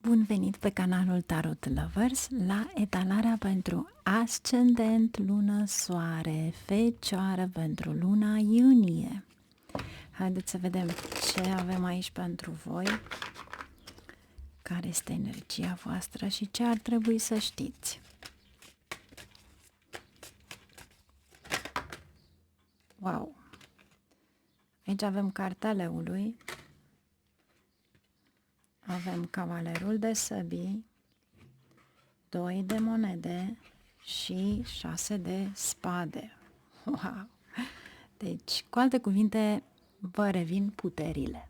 Bun venit pe canalul Tarot Lovers la etalarea pentru ascendent, lună, soare, fecioară pentru luna iunie. Haideți să vedem ce avem aici pentru voi, care este energia voastră și ce ar trebui să știți. Wow! Aici avem cartea leului, avem cavalerul de săbii, 2 de monede și 6 de spade. Wow! Deci, cu alte cuvinte, vă revin puterile.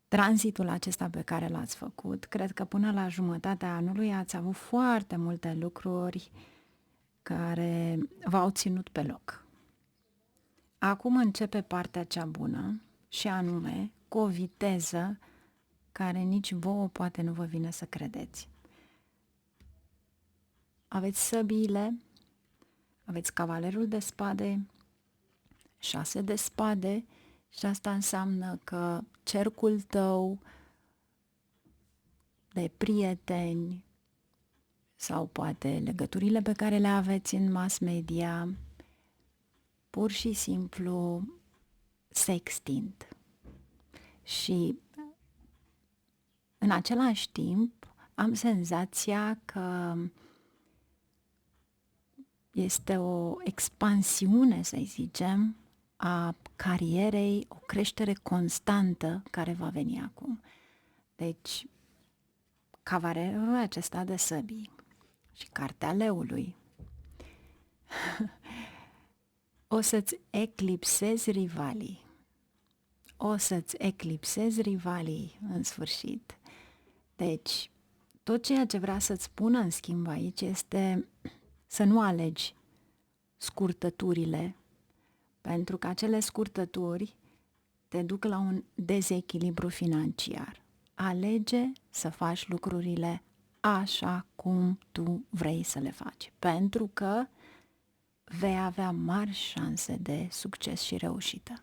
Tranzitul acesta pe care l-ați făcut, cred că până la jumătatea anului ați avut foarte multe lucruri care v-au ținut pe loc. Acum începe partea cea bună și anume cu o viteză care nici vouă poate nu vă vine să credeți. Aveți săbiile, aveți cavalerul de spade, 6 de spade și asta înseamnă că cercul tău de prieteni sau poate legăturile pe care le aveți în mass media pur și simplu se extind. Și în același timp am senzația că este o expansiune, să zicem, a carierei, o creștere constantă care va veni acum. Deci, cavalerul acesta de săbii și cartea leului o să-ți eclipsezi rivalii. O să-ți eclipsezi rivalii în sfârșit. Deci, tot ceea ce vrea să-ți spună în schimb aici este să nu alegi scurtăturile, pentru că acele scurtături te duc la un dezechilibru financiar. Alege să faci lucrurile așa cum tu vrei să le faci, pentru că vei avea mari șanse de succes și reușită.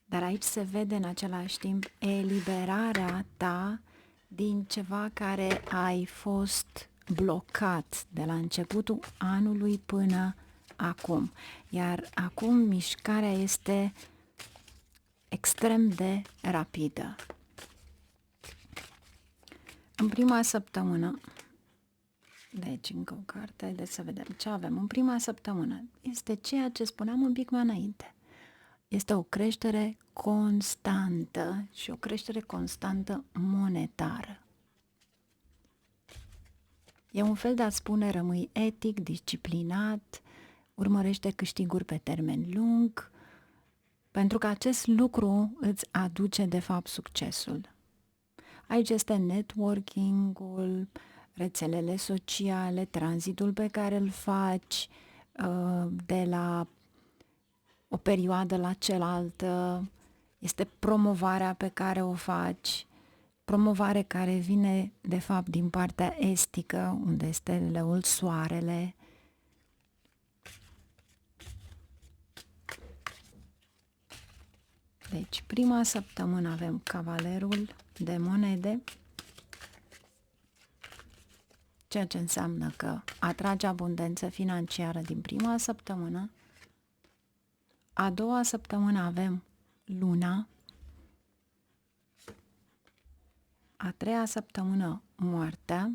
Dar aici se vede în același timp eliberarea ta din ceva care ai fost blocat de la începutul anului până acum. Iar acum mișcarea este extrem de rapidă. În prima săptămână, deci încă o carte, haideți să vedem ce avem. În prima săptămână este ceea ce spuneam un pic mai înainte. Este o creștere constantă și o creștere constantă monetară. E un fel de a spune rămâi etic, disciplinat, urmărește câștiguri pe termen lung, pentru că acest lucru îți aduce de fapt succesul. Aici este networking-ul, rețelele sociale, tranzitul pe care îl faci de la o perioadă la cealaltă, este promovarea pe care o faci, promovare care vine de fapt din partea estică, unde este leul soarele. Deci, prima săptămână avem cavalerul de monede, ceea ce înseamnă că atrage abundență financiară din prima săptămână. A doua săptămână avem luna, a treia săptămână moartea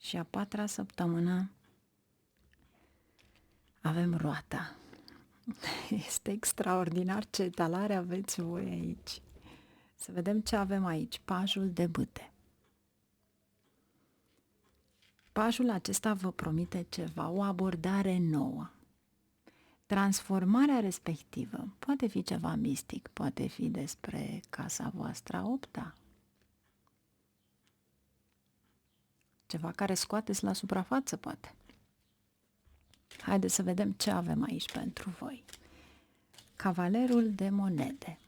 și a patra săptămână avem roata. Este extraordinar ce etalare aveți voi aici. Să vedem ce avem aici. Pajul de bâte. Pajul acesta vă promite ceva, o abordare nouă. Transformarea respectivă poate fi ceva mistic, poate fi despre casa voastră a opta. Ceva care scoateți la suprafață, poate. Haideți să vedem ce avem aici pentru voi. Cavalerul de monede.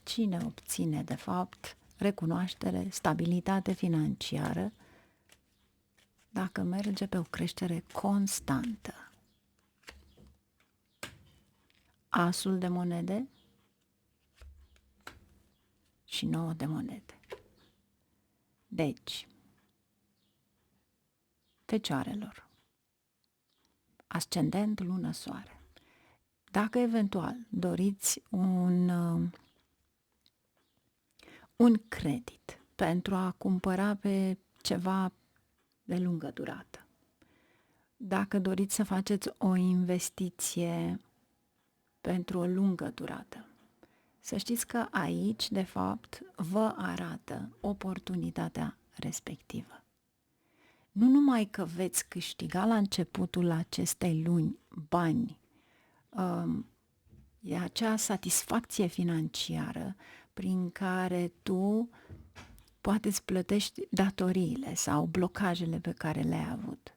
Cine obține, de fapt, recunoaștere, stabilitate financiară dacă merge pe o creștere constantă? asul de monede și 9 de monede. Deci, Fecioarelor, ascendent, lună, soare. Dacă eventual doriți un credit pentru a cumpăra pe ceva de lungă durată, dacă doriți să faceți o investiție pentru o lungă durată, să știți că aici, de fapt, vă arată oportunitatea respectivă. Nu numai că veți câștiga la începutul acestei luni bani, e acea satisfacție financiară prin care tu poate îți plătești datoriile sau blocajele pe care le-ai avut.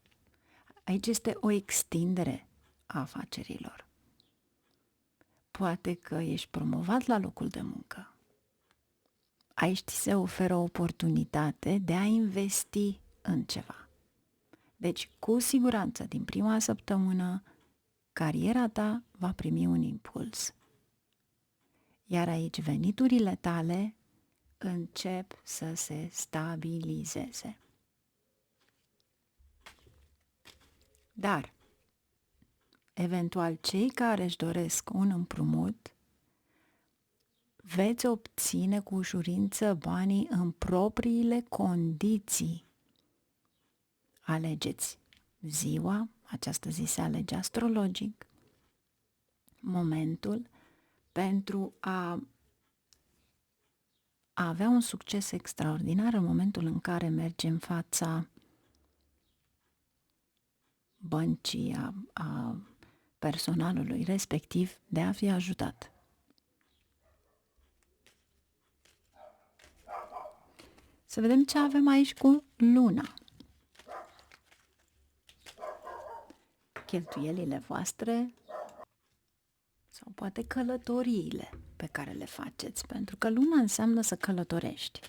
Aici este o extindere a afacerilor. Poate că ești promovat la locul de muncă. Aici ți se oferă o oportunitate de a investi în ceva. Deci, cu siguranță, din prima săptămână, cariera ta va primi un impuls. Iar aici veniturile tale încep să se stabilizeze. Dar, eventual, cei care își doresc un împrumut, veți obține cu ușurință banii în propriile condiții. Alegeți ziua, această zi se alege astrologic, momentul pentru a avea un succes extraordinar în momentul în care mergi în fața băncii, a personalului respectiv de a fi ajutat. Să vedem ce avem aici cu luna. Cheltuielile voastre sau poate călătoriile pe care le faceți, pentru că luna înseamnă să călătorești.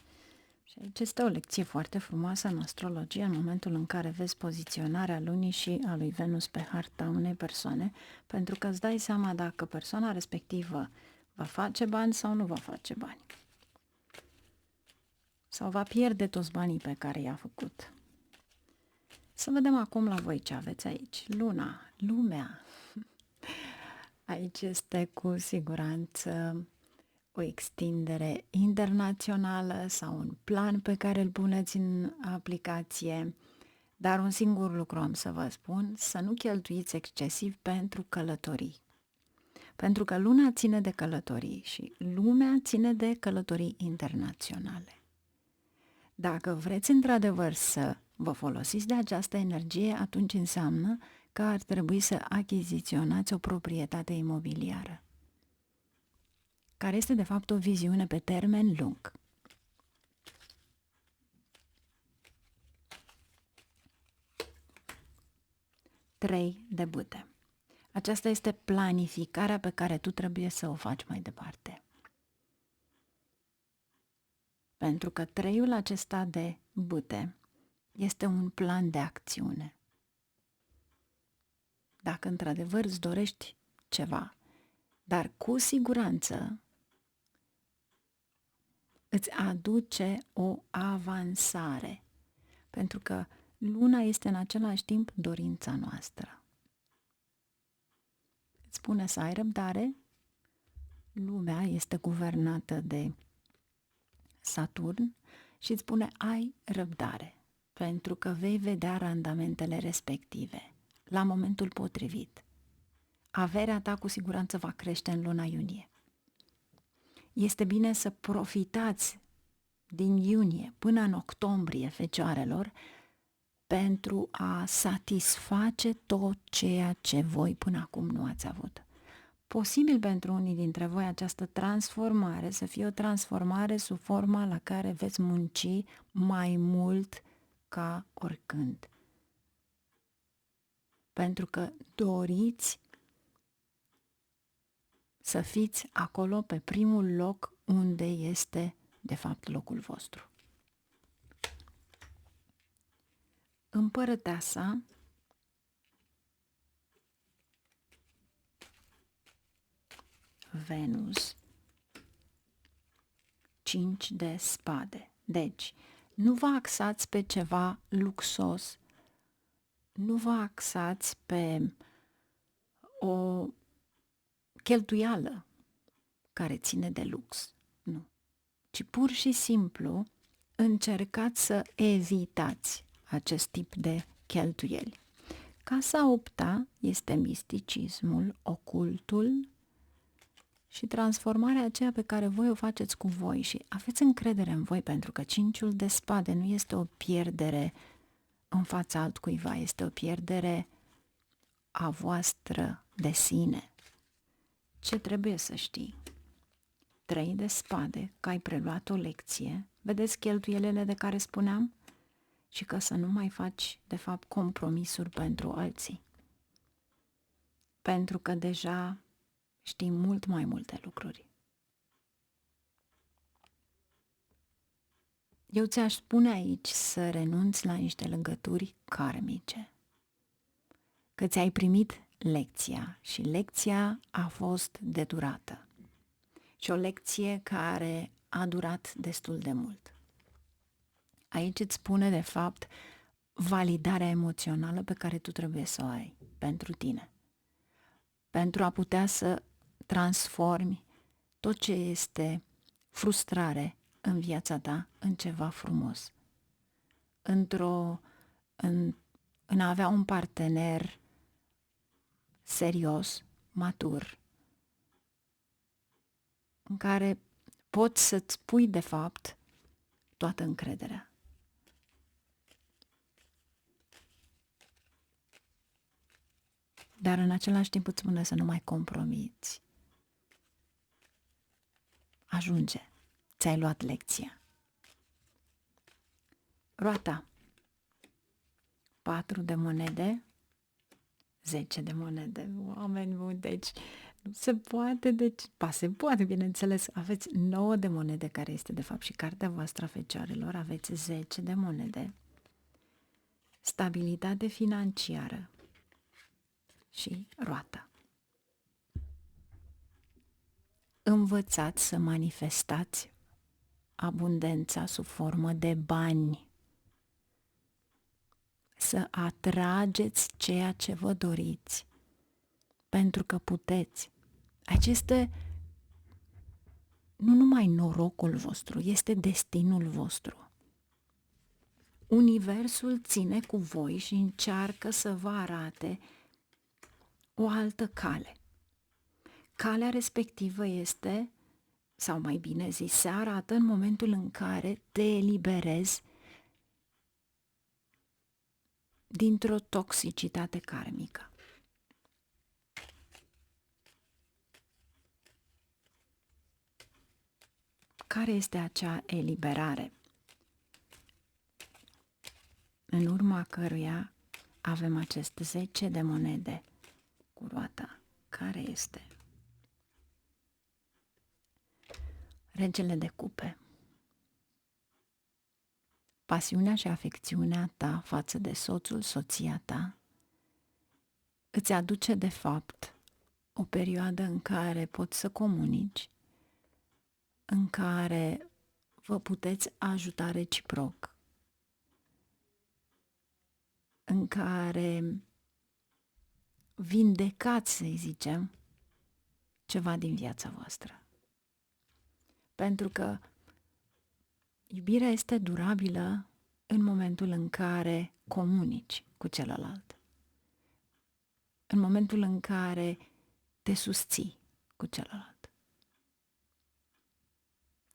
Și aici este o lecție foarte frumoasă în astrologie, în momentul în care vezi poziționarea lunii și a lui Venus pe harta unei persoane, pentru că îți dai seama dacă persoana respectivă va face bani sau nu va face bani. Sau va pierde toți banii pe care i-a făcut. Să vedem acum la voi ce aveți aici. Luna, lumea. Aici este cu siguranță o extindere internațională sau un plan pe care îl puneți în aplicație, dar un singur lucru am să vă spun, să nu cheltuiți excesiv pentru călătorii. Pentru că luna ține de călătorii și lumea ține de călătorii internaționale. Dacă vreți într-adevăr să vă folosiți de această energie, atunci înseamnă că ar trebui să achiziționați o proprietate imobiliară, care este de fapt o viziune pe termen lung. Trei de bâte. Aceasta este planificarea pe care tu trebuie să o faci mai departe. Pentru că treiul acesta de bâte este un plan de acțiune. Dacă într-adevăr îți dorești ceva, dar cu siguranță îți aduce o avansare, pentru că luna este în același timp dorința noastră. Îți spune să ai răbdare, lumea este guvernată de Saturn și îți spune ai răbdare, pentru că vei vedea randamentele respective la momentul potrivit. Averea ta cu siguranță va crește în luna iunie. Este bine să profitați din iunie până în octombrie, fecioarelor, pentru a satisface tot ceea ce voi până acum nu ați avut. Posibil pentru unii dintre voi această transformare să fie o transformare sub forma la care veți munci mai mult ca oricând. Pentru că doriți să fiți acolo pe primul loc unde este de fapt locul vostru. Împărăteasa Venus, 5 de spade. Deci, nu vă axați pe ceva luxos, nu vă axați pe o cheltuială care ține de lux, nu. Ci pur și simplu încercați să evitați acest tip de cheltuieli. Casa 8-a este misticismul, ocultul și transformarea aceea pe care voi o faceți cu voi și aveți încredere în voi, pentru că 5-ul de spade nu este o pierdere în fața altcuiva, este o pierdere a voastră de sine. Ce trebuie să știi? 3 de spade, că ai preluat o lecție, vedeți cheltuielile de care spuneam? Și că să nu mai faci, de fapt, compromisuri pentru alții. Pentru că deja știi mult mai multe lucruri. Eu ți-aș spune aici să renunți la niște legături karmice. Că ți-ai primit lecția și lecția a fost de durată. Și o lecție care a durat destul de mult. Aici îți spune, de fapt, validarea emoțională pe care tu trebuie să o ai pentru tine. Pentru a putea să transformi tot ce este frustrare în viața ta în ceva frumos. În a avea un partener serios, matur, în care poți să-ți pui, de fapt, toată încrederea. Dar în același timp îți spune să nu mai compromiți. Ajunge. Ți-ai luat lecția. Roata. 4 de monede, 10 de monede. Oameni buni, deci nu se poate, se poate, bineînțeles. Aveți 9 de monede, care este de fapt și cartea voastră a fecioarelor, aveți 10 de monede. Stabilitate financiară și roata. Învățați să manifestați abundența sub formă de bani. Să atrageți ceea ce vă doriți, pentru că puteți. Aceste nu numai norocul vostru, este destinul vostru. Universul ține cu voi și încearcă să vă arate o altă cale. Calea respectivă este, sau mai bine zis, se arată în momentul în care te eliberezi dintr-o toxicitate karmică. Care este acea eliberare? În urma căruia avem acest 10 de monede cu roata. Care este? Regele de cupe. Pasiunea și afecțiunea ta față de soțul, soția ta, îți aduce de fapt o perioadă în care poți să comunici, în care vă puteți ajuta reciproc, în care vindecați, să zicem, ceva din viața voastră. Pentru că iubirea este durabilă în momentul în care comunici cu celălalt, în momentul în care te susții cu celălalt.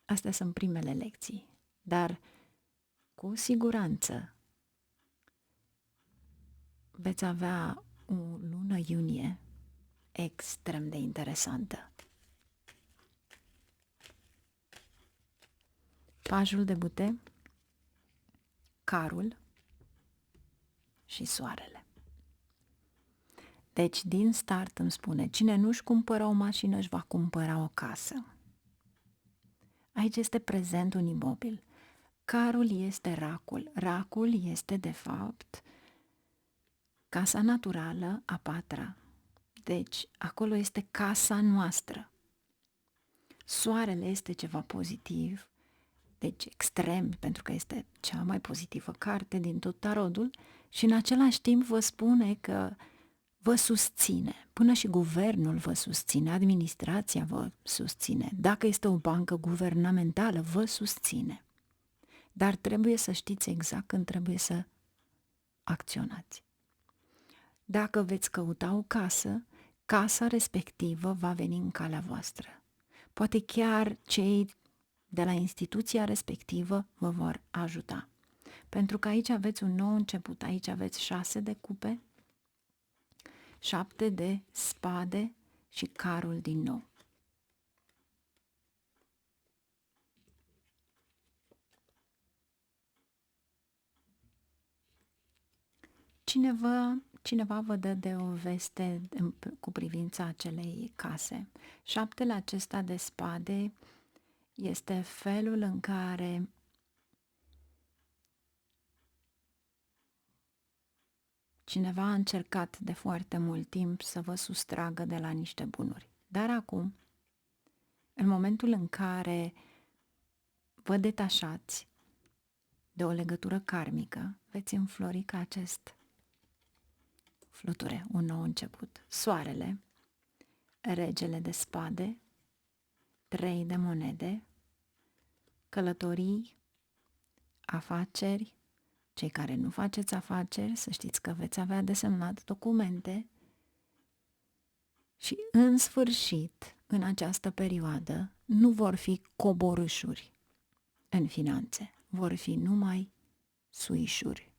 Astea sunt primele lecții, dar cu siguranță veți avea o lună iunie extrem de interesantă. Pajul de bute, carul și soarele. Deci, din start îmi spune, cine nu-și cumpără o mașină, își va cumpăra o casă. Aici este prezent un imobil. Carul este racul. Racul este, de fapt, casa naturală a 4-a. Deci, acolo este casa noastră. Soarele este ceva pozitiv, deci extrem, pentru că este cea mai pozitivă carte din tot tarotul și în același timp vă spune că vă susține, până și guvernul vă susține, administrația vă susține, dacă este o bancă guvernamentală vă susține. Dar trebuie să știți exact când trebuie să acționați. Dacă veți căuta o casă, casa respectivă va veni în calea voastră. Poate chiar cei de la instituția respectivă vă vor ajuta. Pentru că aici aveți un nou început, aici aveți 6 de cupe, 7 de spade și carul din nou. Cineva vă dă de o veste cu privința acelei case. 7-le acesta de spade este felul în care cineva a încercat de foarte mult timp să vă sustragă de la niște bunuri. Dar acum, în momentul în care vă detașați de o legătură karmică, veți înflori ca acest fluture, un nou început. Soarele, regele de spade, 3 de monede, călătorii, afaceri, cei care nu faceți afaceri, să știți că veți avea de semnat documente și în sfârșit, în această perioadă, nu vor fi coborâșuri în finanțe, vor fi numai suișuri.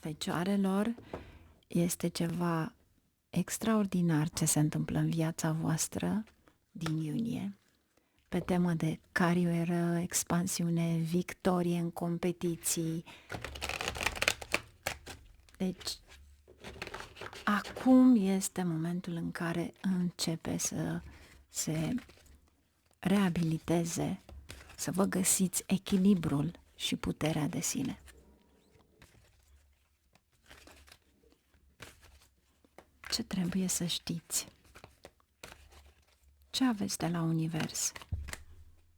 Fecioarelor, este ceva extraordinar ce se întâmplă în viața voastră din iunie, pe temă de carieră, expansiune, victorie în competiții. Deci, acum este momentul în care începe să se reabiliteze, să vă găsiți echilibrul și puterea de sine. Ce trebuie să știți? Ce aveți de la univers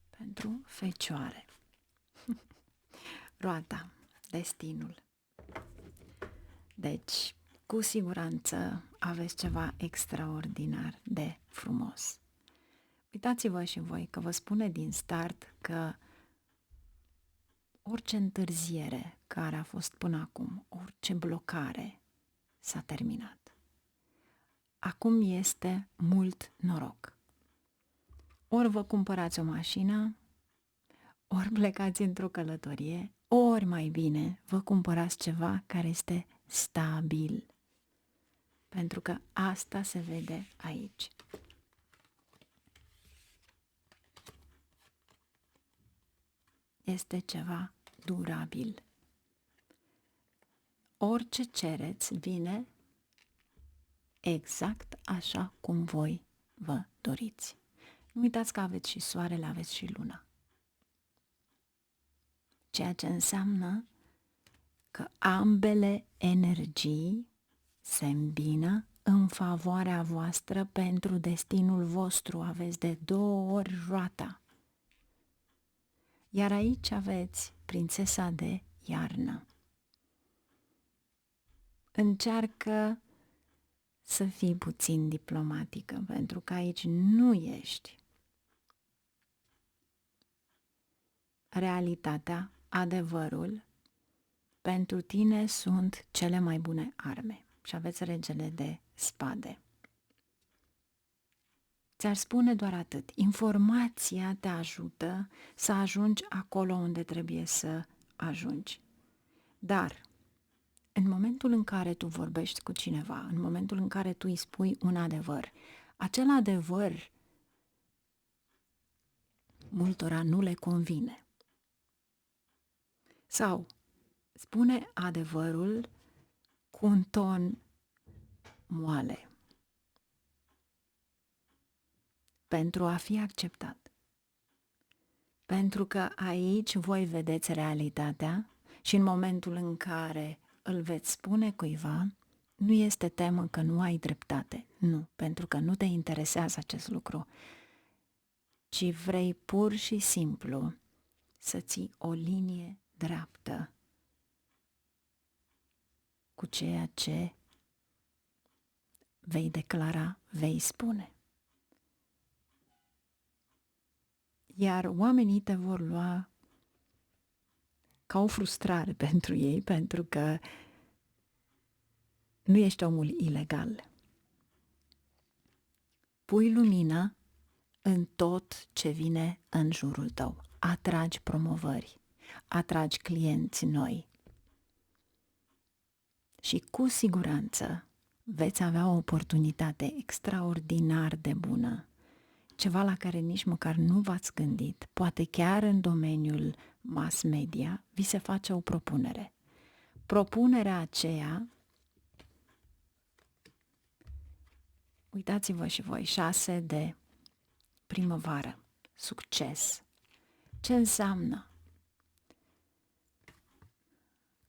pentru fecioare? Roata, destinul. Deci, cu siguranță aveți ceva extraordinar de frumos. Uitați-vă și voi că vă spune din start că orice întârziere care a fost până acum, orice blocare s-a terminat. Acum este mult noroc. Ori vă cumpărați o mașină, ori plecați într-o călătorie, ori mai bine vă cumpărați ceva care este stabil. Pentru că asta se vede aici. Este ceva durabil. Orice cereți vine exact așa cum voi vă doriți. Nu uitați că aveți și soarele, aveți și luna. Ceea ce înseamnă că ambele energii se îmbină în favoarea voastră pentru destinul vostru. Aveți de 2 ori roata. Iar aici aveți prințesa de iarnă. Încearcă să fii puțin diplomatică, pentru că aici nu ești. Realitatea, adevărul, pentru tine sunt cele mai bune arme. Și aveți regele de spade. Ți-ar spune doar atât. Informația te ajută să ajungi acolo unde trebuie să ajungi. Dar, în momentul în care tu vorbești cu cineva, în momentul în care tu îi spui un adevăr, acel adevăr multora nu le convine. Sau spune adevărul cu un ton moale pentru a fi acceptat. Pentru că aici voi vedeți realitatea și în momentul în care îl veți spune cuiva, nu este temă că nu ai dreptate, nu, pentru că nu te interesează acest lucru, ci vrei pur și simplu să ții o linie dreaptă cu ceea ce vei declara, vei spune. Iar oamenii te vor lua ca o frustrare pentru ei, pentru că nu ești omul ilegal. Pui lumină în tot ce vine în jurul tău. Atragi promovări, atragi clienți noi. Și cu siguranță veți avea o oportunitate extraordinar de bună, ceva la care nici măcar nu v-ați gândit, poate chiar în domeniul mass media, vi se face o propunere. Propunerea aceea, uitați-vă și voi, 6 de primăvară, succes. Ce înseamnă?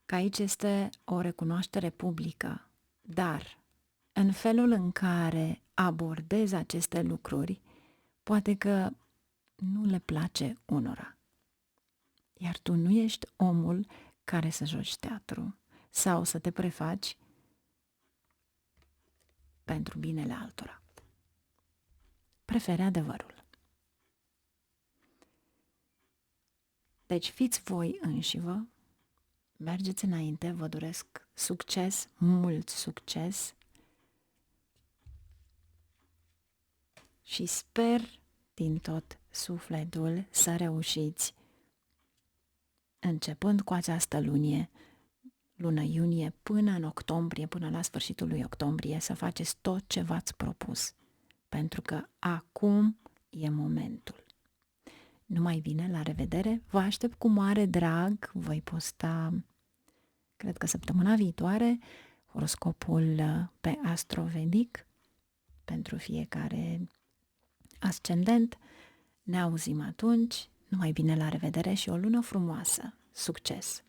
Că aici este o recunoaștere publică, dar în felul în care abordezi aceste lucruri, poate că nu le place unora. Iar tu nu ești omul care să joci teatru sau să te prefaci pentru binele altora. Preferi adevărul. Deci fiți voi înșivă, mergeți înainte, vă doresc succes, mult succes și sper din tot sufletul să reușiți începând cu această lună iunie, până în octombrie, până la sfârșitul lui octombrie, să faceți tot ce v-ați propus, pentru că acum e momentul. Numai bine, la revedere, vă aștept cu mare drag, voi posta, cred că săptămâna viitoare, horoscopul pe Astrovedic pentru fiecare ascendent. Ne auzim atunci, numai bine, la revedere și o lună frumoasă! Succes!